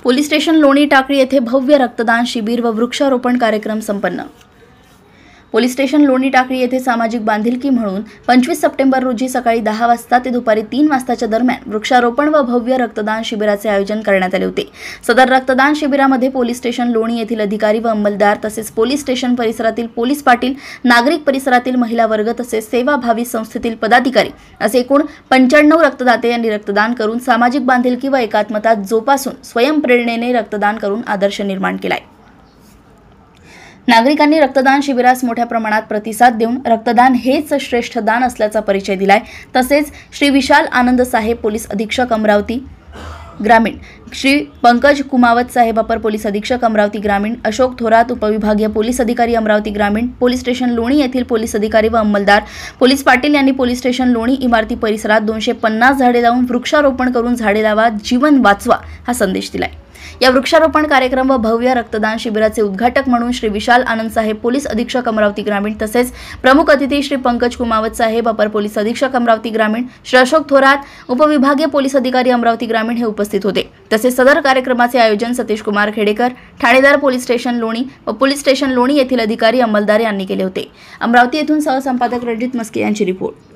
Police station लोणी टाकळी येथे भव्य रक्तदान शिबिर व वृक्षारोपण कार्यक्रम संपन्न। पोलीस स्टेशन लोणी टाकळी येथे सामाजिक बांधिलकी म्हणून 25 सप्टेंबर रोजी सकाळी 10 वाजता ते दुपारी 3 वाजताच्या दरम्यान वृक्षारोपण व भव्य रक्तदान शिबिराचे आयोजन करण्यात आले होते। सदर रक्तदान शिबिरामध्ये पोलीस स्टेशन लोणी येथील अधिकारी व अंमलदार तसेच पोलीस स्टेशन परिसरातील पोलीस पाटील, नागरिक परिसरातील महिला वर्ग तसेच सेवाभावी संस्थेतील पदाधिकारी असे एकूण 95 रक्तदाते यांनी रक्तदान करून सामाजिक बांधिलकी व एकात्मता जोपासून स्वयंप्रेरणेने रक्तदान करून आदर्श निर्माण केलाय। नागरिकांनी रक्तदान शिबिरास मोठ्या प्रमाणात प्रतिसाद देऊन रक्तदान हेच श्रेष्ठ दान असल्याचा परिचय दिलाय। तसेच श्री विशाल आनंद साहेब पोलीस अधीक्षक अमरावती ग्रामीण, श्री पंकज कुमावत साहेब अपर पोलीस अधीक्षक अमरावती ग्रामीण, अशोक थोरात उपविभागीय पोलीस अधिकारी अमरावती ग्रामीण, पोलीस स्टेशन लोणी येथील पोलीस अधिकारी व अंमलदार पोलीस पाटील यांनी पोलीस स्टेशन लोणी इमारती परिसरात 250 झाडे लावून वृक्षारोपण करून झाडे लावा जीवन वाचवा हा संदेश दिलाय। या वृक्षारोपण कार्यक्रम व भव्य रक्तदान शिबिराचे उद्घाटक म्हणून श्री विशाल आनंद साहेब पोलीस अधीक्षक अमरावती ग्रामीण तसेच प्रमुख अतिथी श्री पंकज कुमावत साहेब अपर पोलीस अधीक्षक अमरावती ग्रामीण, श्री अशोक थोरात उपविभागीय पोलीस अधिकारी अमरावती ग्रामीण हे उपस्थित होते। तसेच सदर कार्यक्रमाचे आयोजन सतीश कुमार खेडेकर, ठाणेदार पोलीस स्टेशन लोणी व पोलीस स्टेशन लोणी येथील अधिकारी अंमलदार यांनी केले होते। अमरावती येथून सहसंपादक रणजित मस्के यांची रिपोर्ट।